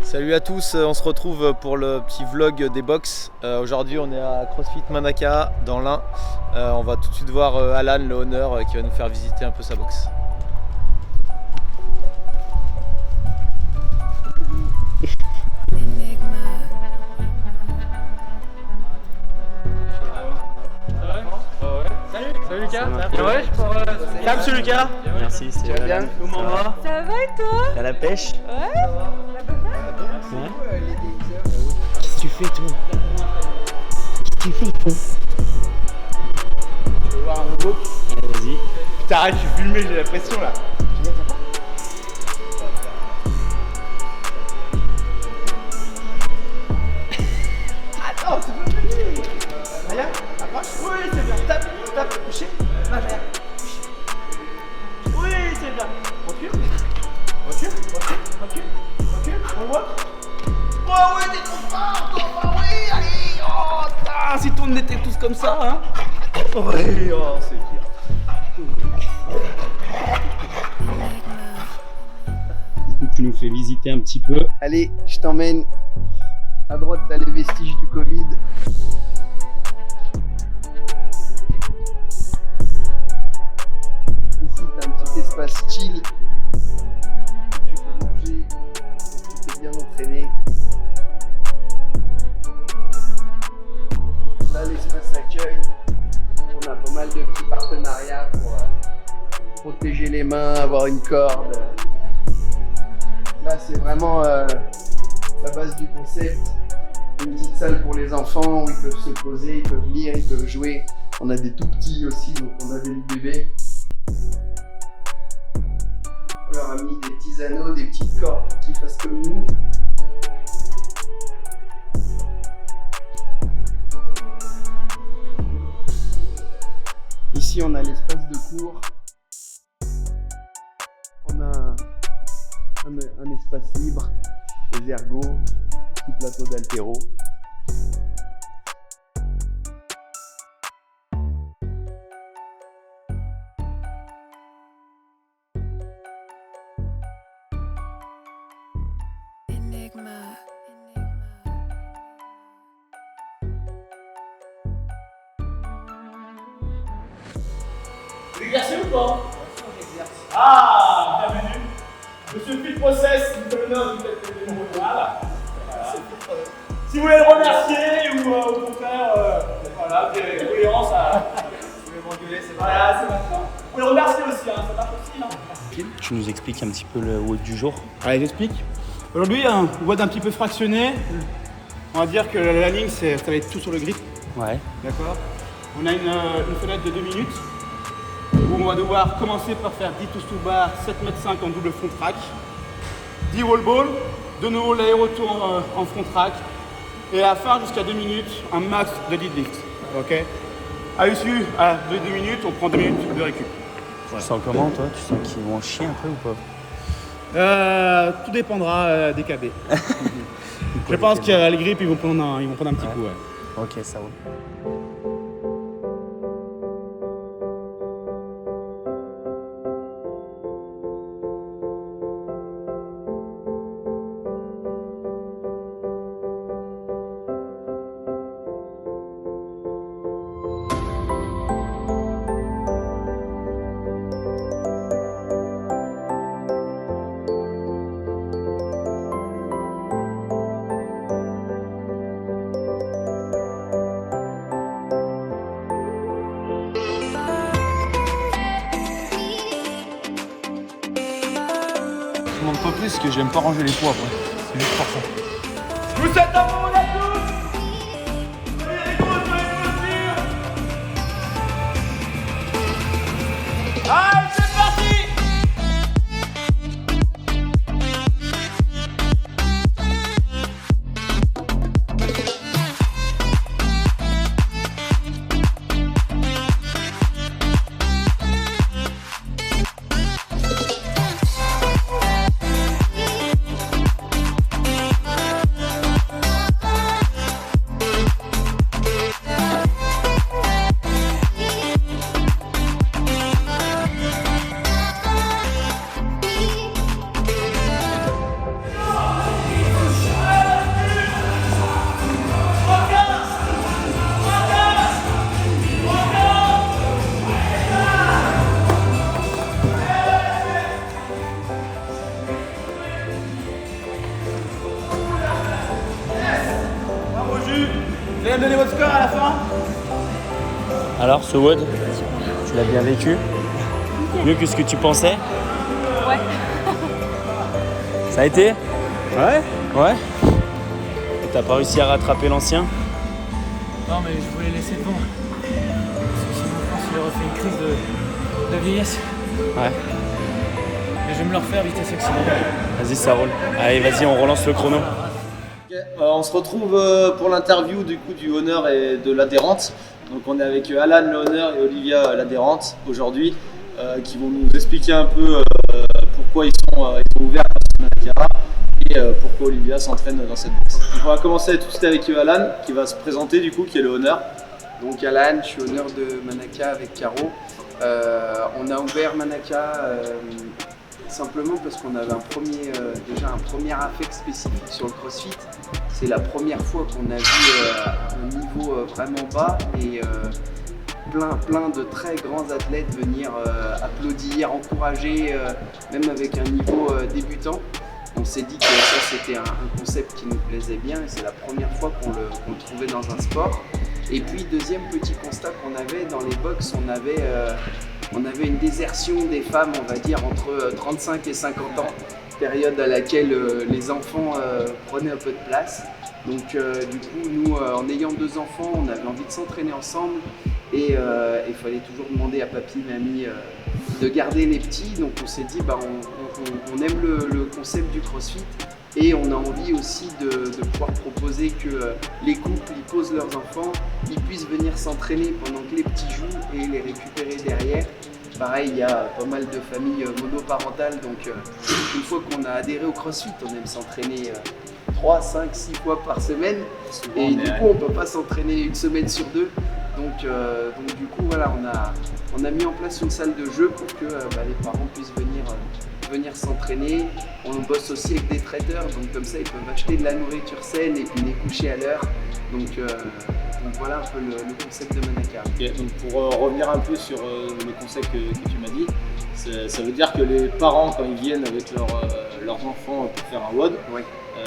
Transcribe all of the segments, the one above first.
Salut à tous, on se retrouve pour le petit vlog des box. Aujourd'hui on est à CrossFit Manaka dans l'Ain. On va tout de suite voir Alan, le owner, qui va nous faire visiter un peu sa box. Salut Lucas. Ouais, je prends. Salut monsieur Lucas. Merci, c'est bien. Comment on va? Ça va et toi? T'as la pêche? Ouais. Qu'est-ce que tu fais toi? Qu'est-ce que tu fais toi? Tu veux voir un robot? Allez, vas-y. Putain, arrête, je suis filmé, j'ai la pression là. Attends, tu peux venir. Regarde, approche. Oui, c'est bien. Tape, coucher. Non, regarde. Oui, c'est bien. Recule. On le voit. Oh ouais, t'es trop fort, toi. Oui, allez. Oh, putain, si tout on était tous comme ça, hein. Oui, oh, c'est bien. Du coup, tu nous fais visiter un petit peu. Allez, je t'emmène. À droite, t'as les vestiges du Covid. Ici, t'as un petit espace chill. Tu peux manger, tu peux bien entraîner. Là, l'espace accueil. On a pas mal de petits partenariats pour protéger les mains, avoir une corde. Là, c'est vraiment la base du concept. Une petite salle pour les enfants où ils peuvent se poser, ils peuvent lire, ils peuvent jouer. On a des tout petits aussi, donc on a des bébés. On leur a mis des petits anneaux, des petites cordes pour qu'ils fassent comme nous. Ici, on a l'espace de cours. On a un espace libre, les ergots, petit plateau d'haltéro. Vous exercez ou pas? Ah, bienvenue. Monsieur Fit Process, vous faites l'honneur de vous faites des numéros. Voilà. Si vous voulez le remercier ou au contraire, voilà, vous avez cohérence à. Vous voulez m'engueuler, c'est voilà, c'est maintenant. Vous pouvez le remercier aussi, hein, ça marche aussi. Hein. Tu nous expliques un petit peu le WOD du jour. Allez, j'explique. Aujourd'hui, un WOD un petit peu fractionné. On va dire que la ligne, ça va être tout sur le grip. Ouais. D'accord. On a une fenêtre de 2 minutes où on va devoir commencer par faire 10 toast to bar, 7,5 m en double front track, 10 wall ball, de nouveau l'aérotour en front track, et à la fin, jusqu'à 2 minutes, un max de deadlift. Ok. À l'issue, de 2 minutes, on prend 2 minutes de récup. Tu sens comment toi? Tu sens qu'ils vont chier un peu ou pas? Tout dépendra des KB. Je pense que les grips, ils vont prendre un petit coup. Ouais. Ok, ça roule. Je demande pas plus parce que j'aime pas ranger les poids après. C'est juste pour ça. Je vous souhaite un bon à tous. Soyez rigoureux sur les postures. Allez, c'est parti. Vous allez me donner votre score à la fin? Alors, ce WOD, tu l'as bien vécu? Mieux que ce que tu pensais? Ouais. Ça a été? Ouais. Ouais. Et t'as pas réussi à rattraper l'ancien? Non mais je voulais laisser devant. Parce que sinon je pense qu'il aurait fait une crise de vieillesse. Ouais. Mais je vais me le refaire vitesse accélérée. Vas-y, ça roule. Allez, vas-y, on relance le chrono. On se retrouve pour l'interview du coup du honneur et de l'adhérente. Donc on est avec Alan le honneur et Olivia l'adhérente aujourd'hui qui vont nous expliquer un peu pourquoi ils sont ouverts à Manakara et pourquoi Olivia s'entraîne dans cette boxe. Donc on va commencer tout de suite avec Alan qui va se présenter du coup, qui est le honneur. Donc Alan, je suis honneur de Manaka avec Caro. On a ouvert Manaka simplement parce qu'on avait déjà un premier affect spécifique sur le CrossFit. C'est la première fois qu'on a vu un niveau vraiment bas et plein de très grands athlètes venir applaudir, encourager, même avec un niveau débutant. On s'est dit que ça c'était un concept qui nous plaisait bien et c'est la première fois qu'on le trouvait dans un sport. Et puis deuxième petit constat qu'on avait dans les box, on avait une désertion des femmes, on va dire, entre 35 et 50 ans, période à laquelle les enfants prenaient un peu de place. Donc du coup, nous, en ayant 2 enfants, on avait envie de s'entraîner ensemble et il fallait toujours demander à papy et mamie de garder les petits. Donc on s'est dit, on aime le concept du CrossFit et on a envie aussi de pouvoir proposer que les couples ils posent leurs enfants, ils puissent venir s'entraîner pendant que les petits jouent et les récupérer derrière. Pareil, il y a pas mal de familles monoparentales, donc une fois qu'on a adhéré au CrossFit, on aime s'entraîner 3, 5, 6 fois par semaine et du coup on ne peut pas s'entraîner une semaine sur 2. Donc du coup voilà, on a mis en place une salle de jeu pour que les parents puissent venir s'entraîner. On bosse aussi avec des traiteurs, donc comme ça ils peuvent acheter de la nourriture saine et puis les coucher à l'heure. Donc voilà un peu le concept de Manaka. Okay, donc pour revenir un peu sur le concept que tu m'as dit, ça veut dire que les parents quand ils viennent avec leurs enfants pour faire un WOD, ouais.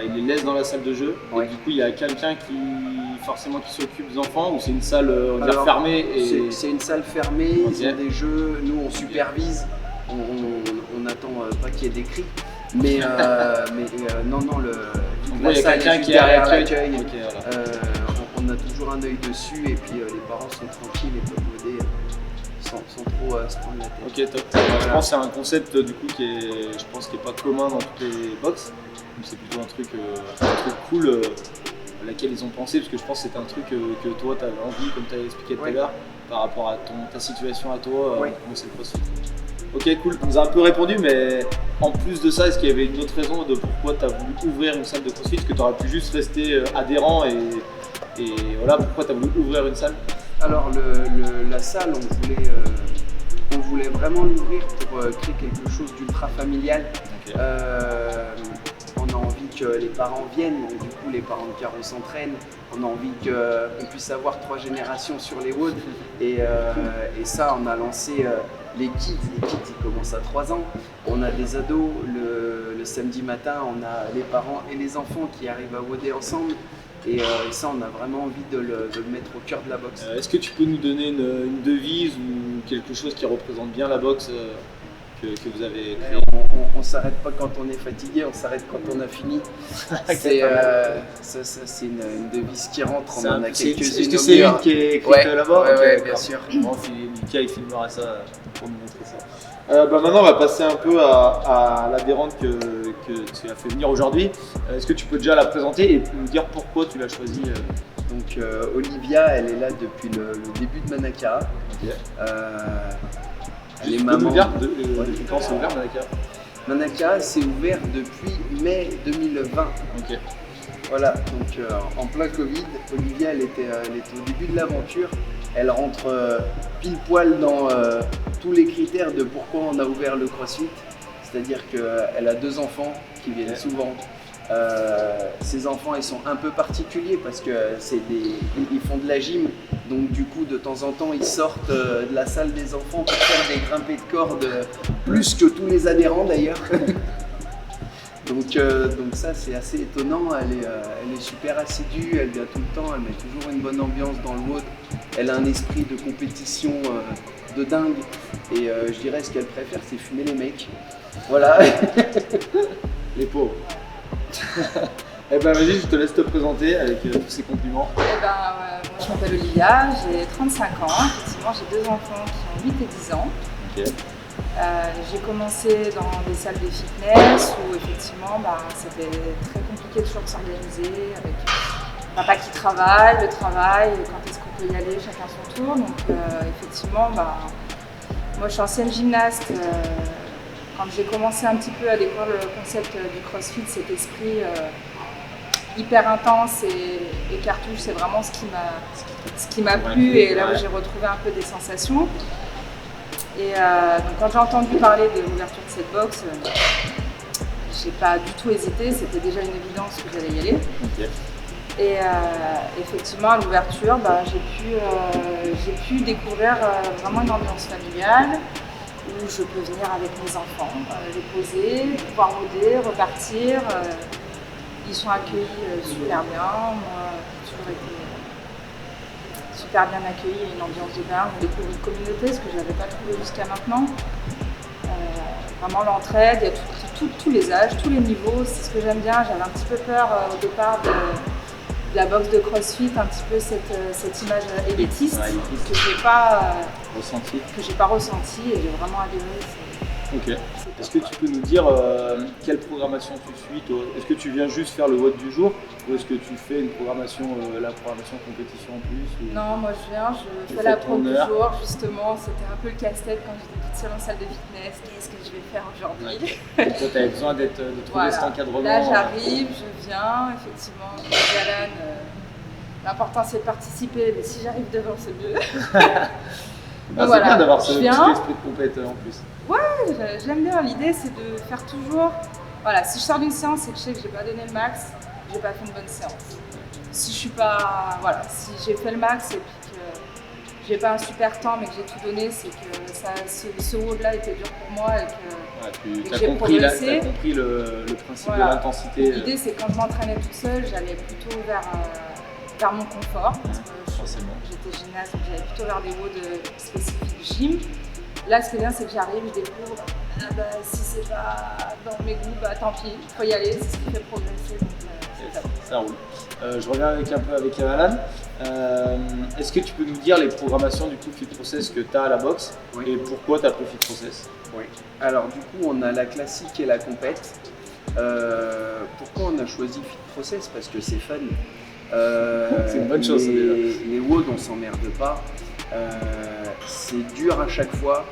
Ils les laissent dans la salle de jeu, Ouais. et du coup il y a quelqu'un qui s'occupe des enfants ou c'est une salle fermée C'est une salle fermée, Okay. ils ont des jeux, nous on supervise, on n'attend pas qu'il y ait des cris, mais non, il y a quelqu'un qui est derrière à l'accueil. Okay, voilà. On a toujours un œil dessus et puis les parents sont tranquilles et peuvent m'aider sans trop se prendre la tête. Ok, top. Je pense que c'est un concept du coup qui est pas commun dans toutes les box. Donc c'est plutôt un truc cool à laquelle ils ont pensé, parce que je pense que c'est un truc que toi tu avais envie, comme tu avais expliqué tout à l'heure, par rapport à ta situation à toi, comment c'est le CrossFit. Ok, cool. Tu nous as un peu répondu, mais en plus de ça, est-ce qu'il y avait une autre raison de pourquoi tu as voulu ouvrir une salle de CrossFit? Est-ce que tu aurais pu juste rester adhérent et voilà, pourquoi tu as voulu ouvrir une salle? Alors la salle, on voulait vraiment l'ouvrir pour créer quelque chose d'ultra familial. Okay. On a envie que les parents viennent, donc du coup les parents de Caro s'entraînent. On a envie qu'on puisse avoir 3 générations sur les WOD et ça on a lancé les kids. Les kids ils commencent à 3 ans. On a des ados, le samedi matin on a les parents et les enfants qui arrivent à WODer ensemble. Et ça, on a vraiment envie de le mettre au cœur de la boxe. Est-ce que tu peux nous donner une devise ou quelque chose qui représente bien la boxe que vous avez créée? On s'arrête pas quand on est fatigué, on s'arrête quand on a fini. C'est une devise qui rentre, on en a quelques-unes. Est-ce que c'est une qui est écrite là-bas? Ouais, bien sûr. Bon, Mika il filmera ça pour nous montrer ça. Maintenant on va passer un peu à l'adhérente que tu as fait venir aujourd'hui. Est-ce que tu peux déjà la présenter et nous dire pourquoi tu l'as choisie? Donc Olivia, elle est là depuis le début de Manakara. Okay. Elle est maman. Depuis quand c'est ouvert Manakara? Manakara s'est ouvert depuis mai 2020. Ok. Voilà, donc en plein Covid, Olivia elle était au début de l'aventure. Elle rentre pile poil dans tous les critères de pourquoi on a ouvert le CrossFit. C'est-à-dire qu'elle a 2 enfants qui viennent souvent. Ces enfants ils sont un peu particuliers parce que ils font de la gym, donc du coup de temps en temps ils sortent de la salle des enfants pour faire des grimpées de cordes plus que tous les adhérents d'ailleurs. Donc ça c'est assez étonnant, elle est super assidue, elle vient tout le temps, elle met toujours une bonne ambiance dans le WOD. Elle a un esprit de compétition de dingue et je dirais ce qu'elle préfère c'est fumer les mecs. Voilà. Les pauvres. Eh ben vas-y, je te laisse te présenter avec tous ces compliments. Moi je m'appelle Olivia, j'ai 35 ans, effectivement j'ai 2 enfants qui ont 8 et 10 ans. Ok. J'ai commencé dans des salles de fitness où effectivement c'était très compliqué toujours de s'organiser avec papa qui travaille, le travail, quand est-ce qu'on peut y aller, chacun son tour. Donc effectivement, moi je suis ancienne gymnaste. Quand j'ai commencé un petit peu à découvrir le concept du CrossFit, cet esprit hyper intense et cartouche, c'est vraiment ce qui m'a plu et là où j'ai retrouvé un peu des sensations. Et donc quand j'ai entendu parler de l'ouverture de cette box, j'ai pas du tout hésité, c'était déjà une évidence que j'allais y aller. Okay. Et effectivement à l'ouverture, j'ai pu découvrir vraiment une ambiance familiale où je peux venir avec mes enfants, les poser, pouvoir rôder, repartir. Ils sont accueillis super bien, moi j'ai toujours été super bien accueillis, il y a une ambiance de dingue, on découvre une communauté, ce que je n'avais pas trouvé jusqu'à maintenant. Vraiment l'entraide, il y a tous les âges, tous les niveaux, c'est ce que j'aime bien. J'avais un petit peu peur au départ de la boxe de CrossFit, un petit peu cette image élitiste que j'ai pas ressenti et j'ai vraiment adhéré. Ok. Est-ce que tu peux nous dire quelle programmation tu suis toi? Est-ce que tu viens juste faire le WOD du jour ou est-ce que tu fais une programmation, la programmation compétition en plus ou... Non, moi je viens, je fais la pro du jour justement. C'était un peu le casse-tête quand j'étais toute seule en salle de fitness. Qu'est-ce que je vais faire aujourd'hui? Donc toi tu avais besoin de trouver cet encadrement. Là j'arrive, je viens, effectivement, je dis à Alan, l'important c'est de participer, mais si j'arrive devant c'est mieux. C'est bien d'avoir ce petit esprit de compète en plus. Ouais, j'aime bien. L'idée, c'est de faire toujours. Voilà, si je sors d'une séance et que je sais que j'ai pas donné le max, j'ai pas fait une bonne séance. Si je suis pas. Voilà, si j'ai fait le max et puis que j'ai pas un super temps mais que j'ai tout donné, c'est que ce WOD-là était dur pour moi et que j'ai progressé. Tu as compris le principe de l'intensité. L'idée, c'est que quand je m'entraînais toute seule, j'allais plutôt vers mon confort. J'étais gymnaste, donc j'allais plutôt vers des WOD spécifiques gym. Là, ce qui est bien, c'est que j'arrive, je découvre, si c'est pas dans mes goûts, tant pis, il faut y aller, c'est ce qui fait progresser. Donc, ça roule. Je reviens un peu avec Alan. Est-ce que tu peux nous dire les programmations du coup Fit Process que tu as à la boxe et pourquoi tu as pris Fit Process? Oui. Alors du coup, on a la classique et la compète. Pourquoi on a choisi Fit Process? Parce que c'est fun. C'est une bonne chose. Les WOD, on s'emmerde pas. C'est dur à chaque fois.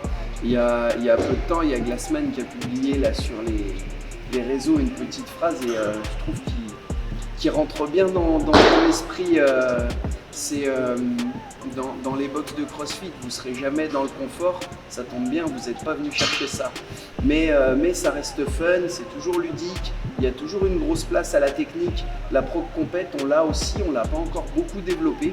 Il y a peu de temps, il y a Glassman qui a publié là sur les réseaux une petite phrase et je trouve qu'il rentre bien dans l'esprit. C'est dans les box de CrossFit, vous ne serez jamais dans le confort, ça tombe bien, vous n'êtes pas venu chercher ça. Mais ça reste fun, c'est toujours ludique, il y a toujours une grosse place à la technique. La pro compète, on l'a aussi, on ne l'a pas encore beaucoup développé.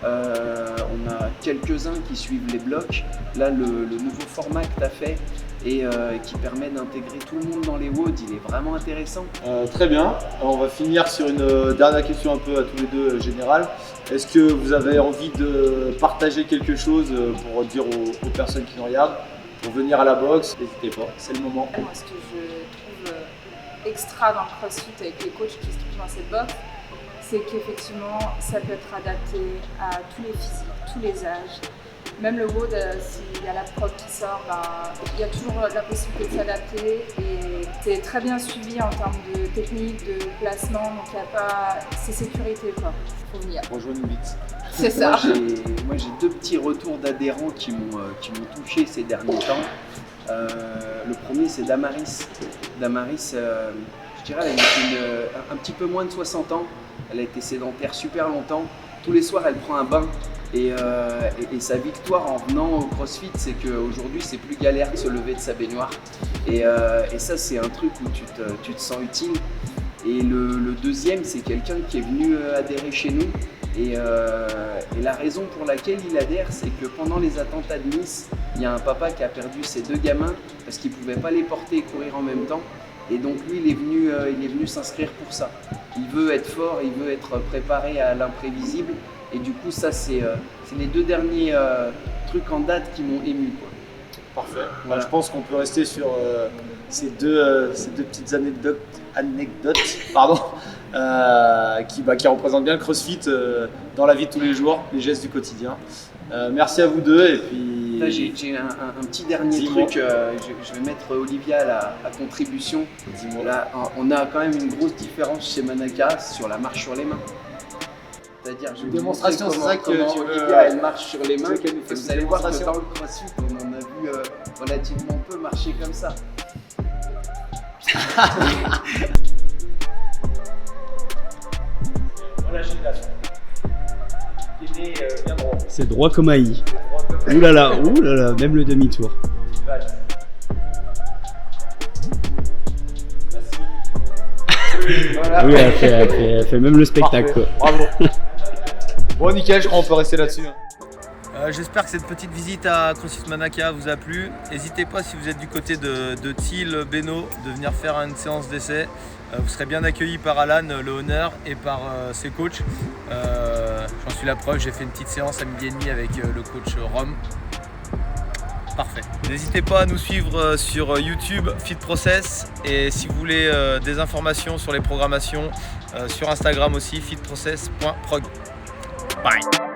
On a quelques-uns qui suivent les blocs. Là, le nouveau format que tu as fait et qui permet d'intégrer tout le monde dans les WOD, il est vraiment intéressant. Très bien. On va finir sur une dernière question un peu à tous les deux générale. Est-ce que vous avez envie de partager quelque chose pour dire aux personnes qui nous regardent, pour venir à la boxe? N'hésitez pas, c'est le moment. Moi, ce que je trouve extra dans le CrossFit avec les coachs qui se trouvent dans cette boxe, c'est qu'effectivement, ça peut être adapté à tous les physiques, tous les âges. Même le WOD, s'il y a la prod qui sort, il y a toujours la possibilité de s'adapter et c'est très bien suivi en termes de technique, de placement, donc il n'y a pas... c'est sécurité quoi, il faut venir. Rejoins-nous vite. C'est ça. Moi j'ai 2 petits retours d'adhérents qui m'ont touché ces derniers temps. Le premier c'est Damaris. Damaris, je dirais, elle a un petit peu moins de 60 ans. Elle a été sédentaire super longtemps. Tous les soirs, elle prend un bain. Et sa victoire en venant au CrossFit, c'est qu'aujourd'hui, c'est plus galère de se lever de sa baignoire. Et ça, c'est un truc où tu te sens utile. Et le deuxième, c'est quelqu'un qui est venu adhérer chez nous. Et la raison pour laquelle il adhère, c'est que pendant les attentats de Nice, il y a un papa qui a perdu ses 2 gamins parce qu'il ne pouvait pas les porter et courir en même temps. Et donc lui, il est venu s'inscrire pour ça. Il veut être fort, il veut être préparé à l'imprévisible. Et du coup, ça, c'est les 2 derniers trucs en date qui m'ont ému, quoi. Parfait. Voilà. Je pense qu'on peut rester sur ces deux petites anecdotes pardon, qui représentent bien le CrossFit dans la vie de tous les jours, les gestes du quotidien. Merci à vous deux. Et puis... Là, j'ai un petit dernier truc. Je vais mettre Olivia à contribution. Là, on a quand même une grosse différence chez Manaka sur la marche sur les mains. C'est-à-dire, je vais vous montrer démonstration, c'est ça que comment tu veux, Olivia elle marche sur les mains. qu'elle nous fasse Vous allez une voir que démonstration. dans le CrossFit, on a vu relativement peu marcher comme ça. C'est droit comme Aïe. Ouh là là, même le demi-tour. Voilà. Oui, elle fait même le spectacle, quoi. Bravo. Bon, nickel, je crois qu'on peut rester là-dessus. J'espère que cette petite visite à CrossFit Manaka vous a plu. N'hésitez pas, si vous êtes du côté de Thiel, Beno, de venir faire une séance d'essai. Vous serez bien accueillis par Alan, le honneur, et par ses coachs. J'en suis la preuve, j'ai fait une petite séance à 12h30 avec le coach Rome. Parfait. N'hésitez pas à nous suivre sur YouTube, Fit Process, et si vous voulez des informations sur les programmations, sur Instagram aussi, fitprocess.prog. Bye.